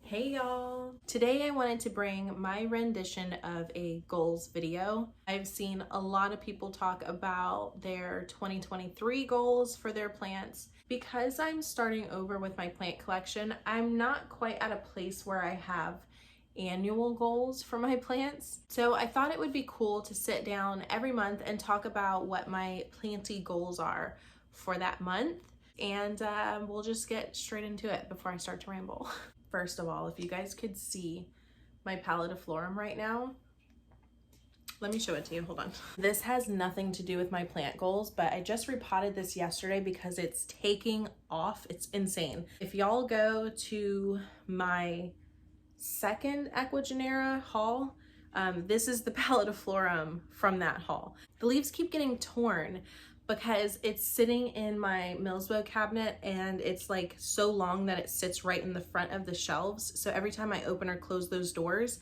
Hey y'all! Today I wanted to bring my rendition of a goals video. I've seen a lot of people talk about their 2023 goals for their plants. Because I'm starting over with my plant collection, I'm not quite at a place where I have annual goals for my plants. So I thought it would be cool to sit down every month and talk about what my planty goals are for that month. And we'll just get straight into it before I start to ramble. First of all, if you guys could see my Philodendron right now, let me show it to you, hold on. This has nothing to do with my plant goals, but I just repotted this yesterday because it's taking off. It's insane. If y'all go to my second Equigenera haul, this is the Philodendron from that haul. The leaves keep getting torn because it's sitting in my Millsbo cabinet and it's like so long that it sits right in the front of the shelves. So every time I open or close those doors,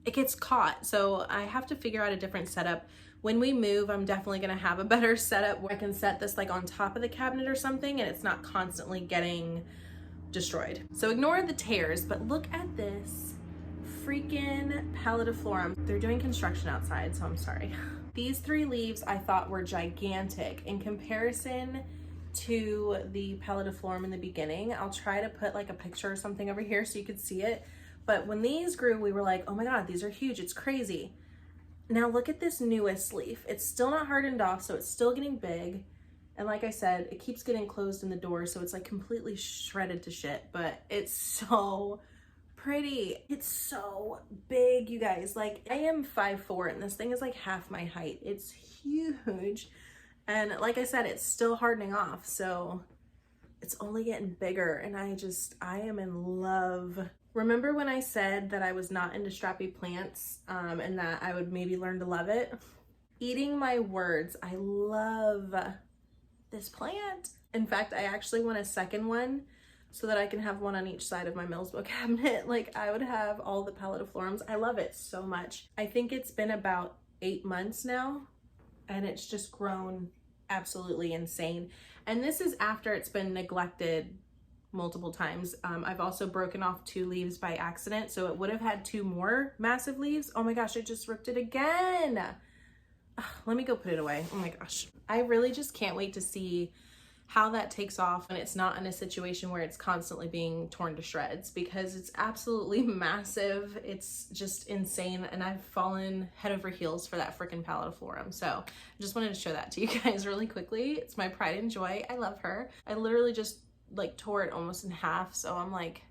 it gets caught. So I have to figure out a different setup. When we move, I'm definitely gonna have a better setup where I can set this like on top of the cabinet or something and it's not constantly getting destroyed. So ignore the tears, but look at this freaking Philodendron. They're doing construction outside, so I'm sorry. These three leaves I thought were gigantic in comparison to the Philodendron in the beginning. I'll try to put like a picture or something over here so you could see it. But when these grew, we were like, oh my God, these are huge, it's crazy. Now look at this newest leaf. It's still not hardened off, so it's still getting big. And like I said, it keeps getting closed in the door, so it's like completely shredded to shit, but it's so pretty. It's so big, you guys. Like, I am 5'4" and this thing is like half my height. It's huge. And like I said, it's still hardening off, so it's only getting bigger and I am in love. Remember when I said that I was not into strappy plants and that I would maybe learn to love it? Eating my words, I love this plant. In fact, I actually want a second one so that I can have one on each side of my Millsbo cabinet. Like, I would have all the Philodendrons. I love it so much. I think it's been about 8 months now and it's just grown absolutely insane. And this is after it's been neglected multiple times. I've also broken off 2 leaves by accident, so it would have had 2 more massive leaves. Oh my gosh, I just ripped it again. Ugh, let me go put it away. Oh my gosh. I really just can't wait to see how that takes off when it's not in a situation where it's constantly being torn to shreds, because it's absolutely massive. It's just insane, and I've fallen head over heels for that freaking Philodendron. So I just wanted to show that to you guys really quickly. It's my pride and joy. I love her. I literally just like tore it almost in half, so I'm like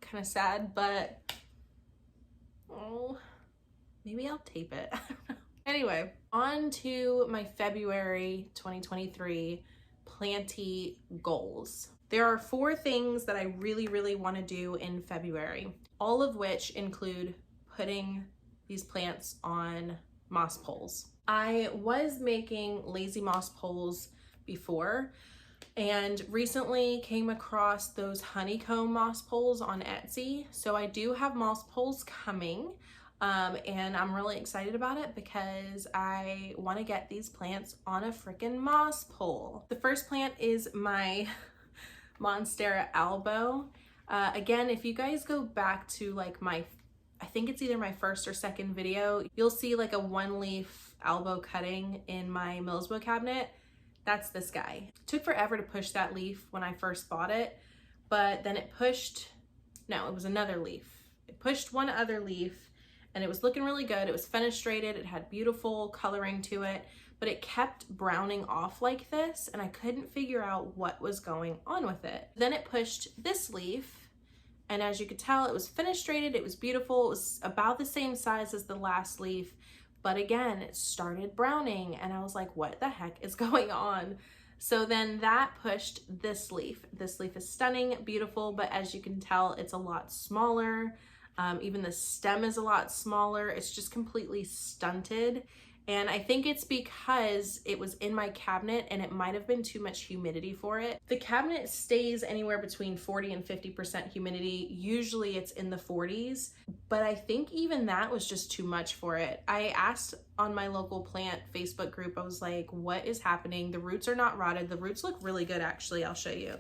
kind of sad, but oh, maybe I'll tape it. I don't know. Anyway, on to my February 2023 planty goals. There are 4 things that I really want to do in February, all of which include putting these plants on moss poles. I was making lazy moss poles before and recently came across those honeycomb moss poles on Etsy. So I do have moss poles coming. And I'm really excited about it because I want to get these plants on a freaking moss pole. The first plant is my Monstera albo. Again, if you guys go back to like I think it's either my first or second video, you'll see like a 1-leaf albo cutting in my Millsbo cabinet. That's this guy. It took forever to push that leaf when I first bought it, but then it pushed, no, it was another leaf. It pushed one other leaf and it was looking really good. It was fenestrated, it had beautiful coloring to it, but it kept browning off like this and I couldn't figure out what was going on with it. Then it pushed this leaf, and as you could tell, it was fenestrated, it was beautiful, it was about the same size as the last leaf, but again, it started browning and I was like, what the heck is going on? So then that pushed this leaf. This leaf is stunning, beautiful, but as you can tell, it's a lot smaller. Even the stem is a lot smaller. It's just completely stunted. And I think it's because it was in my cabinet and it might have been too much humidity for it. The cabinet stays anywhere between 40 and 50% humidity. Usually it's in the 40s, but I think even that was just too much for it. I asked on my local plant Facebook group, I was like, what is happening? The roots are not rotted. The roots look really good, actually. I'll show you.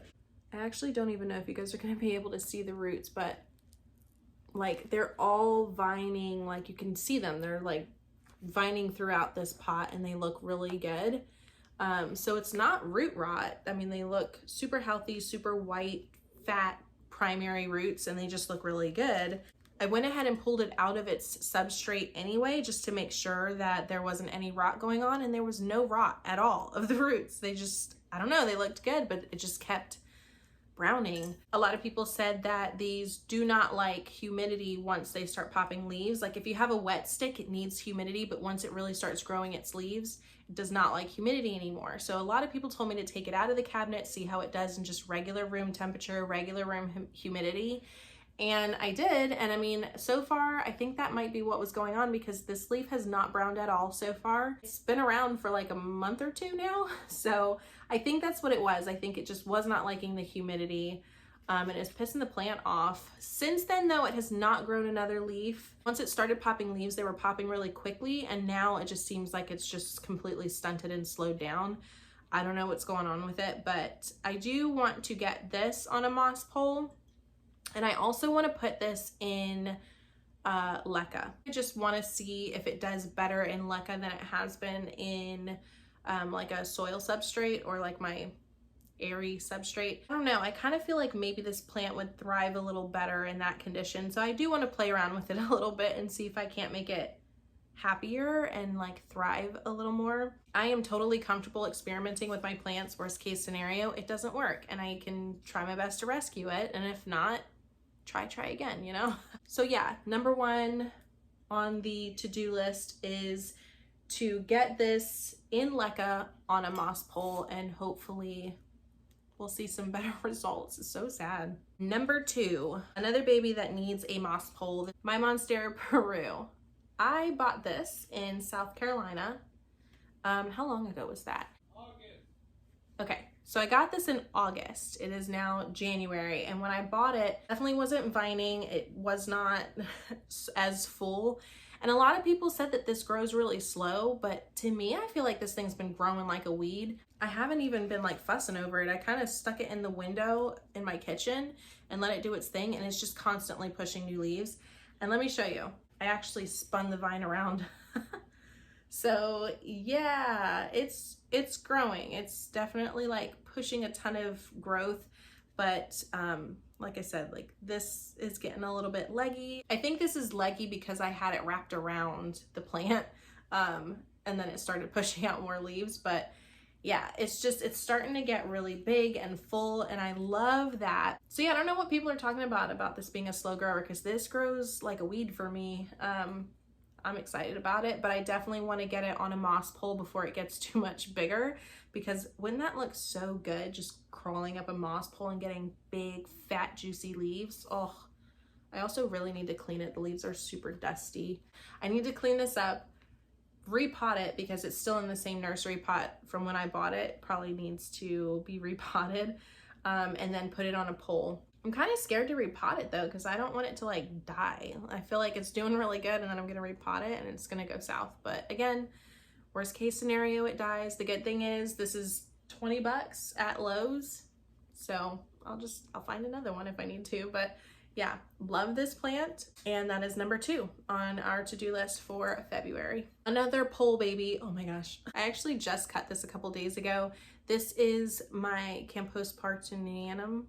I actually don't even know if you guys are going to be able to see the roots, but like they're all vining, like you can see them. They're like vining throughout this pot and they look really good. So it's not root rot. I mean, they look super healthy, super white, fat primary roots, and they just look really good. I went ahead and pulled it out of its substrate anyway, just to make sure that there wasn't any rot going on, and there was no rot at all of the roots. They just, I don't know, they looked good, but it just kept browning. A lot of people said that these do not like humidity once they start popping leaves. Like if you have a wet stick, it needs humidity, but once it really starts growing its leaves, it does not like humidity anymore. So a lot of people told me to take it out of the cabinet, see how it does in just regular room temperature, regular room humidity. And I did, and I mean, so far, I think that might be what was going on, because this leaf has not browned at all so far. It's been around for like a month or two now, so I think that's what it was. I think it just was not liking the humidity, and it's pissing the plant off. Since then, though, it has not grown another leaf. Once it started popping leaves, they were popping really quickly, and now it just seems like it's just completely stunted and slowed down. I don't know what's going on with it, but I do want to get this on a moss pole. And I also want to put this in leca. I just want to see if it does better in leca than it has been in like a soil substrate or like my airy substrate. I don't know. I kind of feel like maybe this plant would thrive a little better in that condition. So I do want to play around with it a little bit and see if I can't make it happier and like thrive a little more. I am totally comfortable experimenting with my plants. Worst case scenario, it doesn't work and I can try my best to rescue it. And if not, try again, you know? So yeah, number one on the to-do list is to get this in leca on a moss pole, and hopefully we'll see some better results. It's so sad. Number two, another baby that needs a moss pole, my Monstera peru. I bought this in South Carolina. How long ago was that? August. Okay. So I got this in August. It is now January. And when I bought it, definitely wasn't vining. It was not as full. And a lot of people said that this grows really slow, but to me, I feel like this thing's been growing like a weed. I haven't even been like fussing over it. I kind of stuck it in the window in my kitchen and let it do its thing. And it's just constantly pushing new leaves. And let me show you. I actually spun the vine around. So yeah, it's growing. It's definitely like pushing a ton of growth, but like I said, like this is getting a little bit leggy. I think this is leggy because I had it wrapped around the plant, and then it started pushing out more leaves. But yeah, it's starting to get really big and full, and I love that. So yeah, I don't know what people are talking about this being a slow grower, because this grows like a weed for me. I'm excited about it, but I definitely want to get it on a moss pole before it gets too much bigger, because wouldn't that look so good, just crawling up a moss pole and getting big, fat, juicy leaves? Oh, I also really need to clean it. The leaves are super dusty. I need to clean this up, repot it, because it's still in the same nursery pot from when I bought it. Probably needs to be repotted, and then put it on a pole. I'm kind of scared to repot it though, because I don't want it to like die. I feel like it's doing really good, and then I'm gonna repot it and it's gonna go south. But again, worst case scenario, it dies. The good thing is this is 20 bucks at Lowe's, so I'll find another one if I need to. But yeah, love this plant, and that is number two on our to-do list for February. Another pole baby. Oh my gosh, I actually just cut this a couple days ago. This is my Campo spartanianum.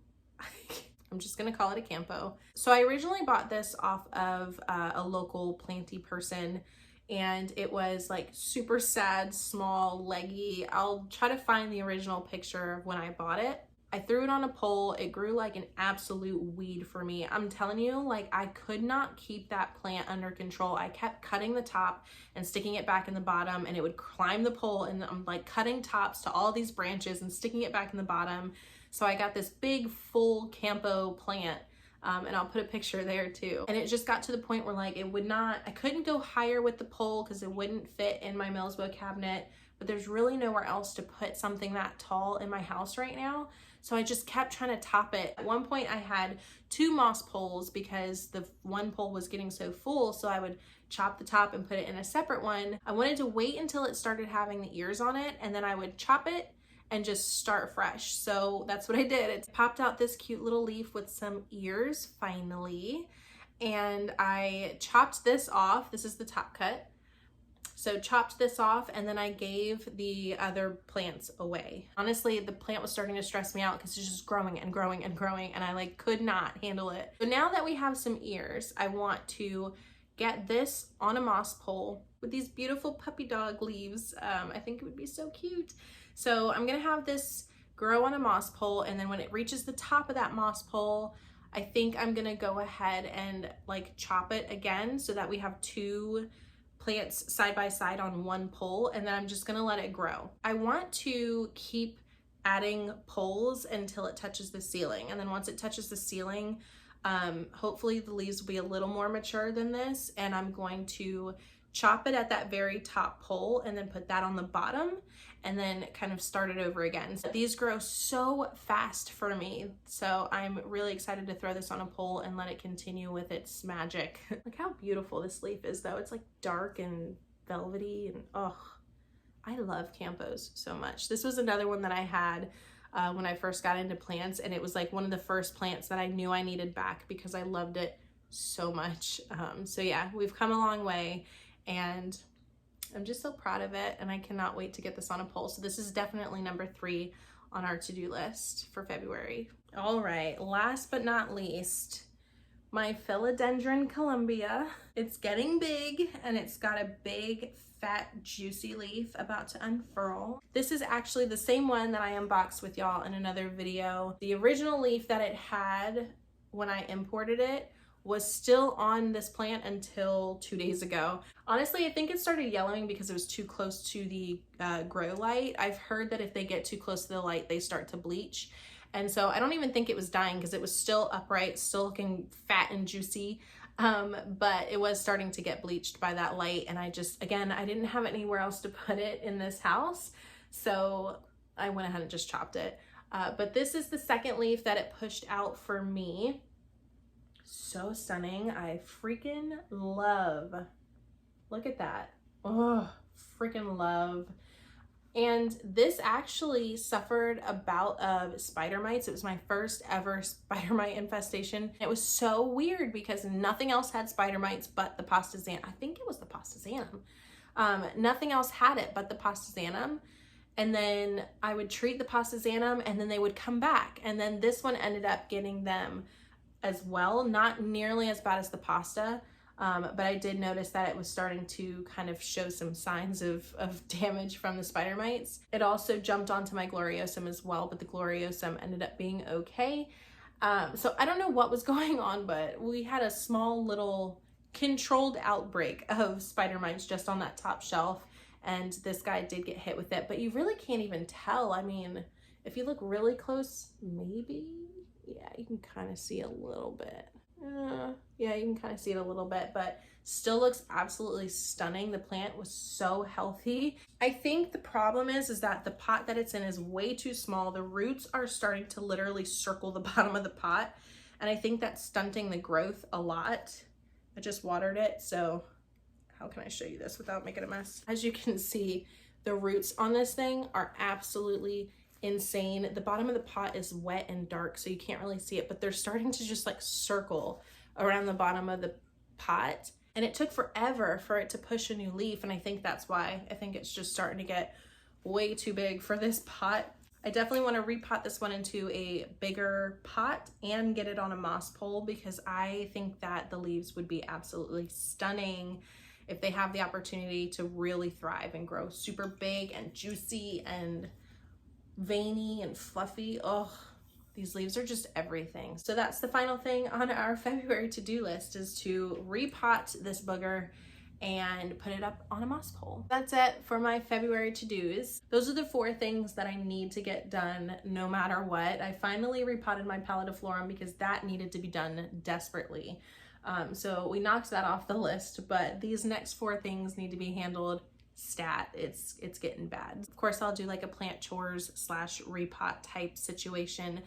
I'm just gonna call it a Campo. So I originally bought this off of a local planty person, and it was like super sad, small, leggy. I'll try to find the original picture of when I bought it. I threw it on a pole. It grew like an absolute weed for me. I'm telling you, like I could not keep that plant under control. I kept cutting the top and sticking it back in the bottom, and it would climb the pole, and I'm like cutting tops to all these branches and sticking it back in the bottom. So I got this big full Campo plant, and I'll put a picture there too. And it just got to the point where like I couldn't go higher with the pole because it wouldn't fit in my Millsbo cabinet, but there's really nowhere else to put something that tall in my house right now. So I just kept trying to top it. At one point I had two moss poles because the one pole was getting so full, so I would chop the top and put it in a separate one. I wanted to wait until it started having the ears on it, and then I would chop it and just start fresh. So that's what I did. It popped out this cute little leaf with some ears finally. And I chopped this off. This is the top cut. So chopped this off, and then I gave the other plants away. Honestly, the plant was starting to stress me out because it's just growing and growing and growing, and I like could not handle it. So now that we have some ears, I want to get this on a moss pole with these beautiful puppy dog leaves. I think it would be so cute. So I'm gonna have this grow on a moss pole, and then when it reaches the top of that moss pole, I think I'm gonna go ahead and like chop it again so that we have two plants side by side on one pole, and then I'm just gonna let it grow. I want to keep adding poles until it touches the ceiling, and then once it touches the ceiling, hopefully the leaves will be a little more mature than this, and I'm going to chop it at that very top pole and then put that on the bottom and then kind of start it over again. So these grow so fast for me, so I'm really excited to throw this on a pole and let it continue with its magic. Look how beautiful this leaf is though. It's like dark and velvety, and oh, I love Campos so much. This was another one that I had when I first got into plants, and it was like one of the first plants that I knew I needed back because I loved it so much. So yeah, we've come a long way, and I'm just so proud of it, and I cannot wait to get this on a pole. So this is definitely number 3 on our to-do list for February. All right, last but not least, my Philodendron Columbia. It's getting big, and it's got a big, fat, juicy leaf about to unfurl. This is actually the same one that I unboxed with y'all in another video. The original leaf that it had when I imported it was still on this plant until 2 days ago. Honestly, I think it started yellowing because it was too close to the grow light. I've heard that if they get too close to the light, they start to bleach. And so I don't even think it was dying because it was still upright, still looking fat and juicy. But it was starting to get bleached by that light. And I just, again, I didn't have anywhere else to put it in this house. So I went ahead and just chopped it. But this is the second leaf that it pushed out for me. So stunning. I freaking love. Look at that. Oh, freaking love. And this actually suffered a bout of spider mites. It was my first ever spider mite infestation. It was so weird because nothing else had spider mites but the pastazanum. I think it was the pastazanum. Nothing else had it but the pastazanum. And then I would treat the pastazanum, and then they would come back. And then this one ended up getting them as well, not nearly as bad as the pasta, but I did notice that it was starting to kind of show some signs of damage from the spider mites. It also jumped onto my gloriosum as well, but the gloriosum ended up being okay. So I don't know what was going on, but we had a small little controlled outbreak of spider mites just on that top shelf, and this guy did get hit with it, but you really can't even tell. I mean, if you look really close, maybe. Yeah, you can kind of see a little bit. Yeah, you can kind of see it a little bit, but still looks absolutely stunning. The plant was so healthy. I think the problem is that the pot that it's in is way too small. The roots are starting to literally circle the bottom of the pot, and I think that's stunting the growth a lot. I just watered it, so how can I show you this without making a mess? As you can see, the roots on this thing are absolutely insane. The bottom of the pot is wet and dark, so you can't really see it, but they're starting to just like circle around the bottom of the pot, and it took forever for it to push a new leaf, and I think that's why. I think it's just starting to get way too big for this pot. I definitely want to repot this one into a bigger pot and get it on a moss pole, because I think that the leaves would be absolutely stunning if they have the opportunity to really thrive and grow super big and juicy and veiny and fluffy. Oh, these leaves are just everything. So that's the final thing on our February to-do list, is to repot this booger and put it up on a moss pole. That's it for my February to-dos. Those are the 4 things that I need to get done no matter what. I finally repotted my Philodendron because that needed to be done desperately. So we knocked that off the list, but these next 4 things need to be handled stat. It's getting bad. Of course, I'll do like a plant chores / repot type situation,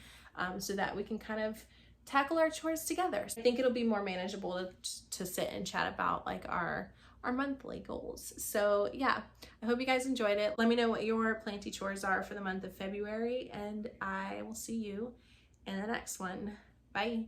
so that we can kind of tackle our chores together. I think it'll be more manageable to sit and chat about like our our monthly goals. So yeah, I hope you guys enjoyed it. Let me know what your planty chores are for the month of February, and I will see you in the next one. Bye.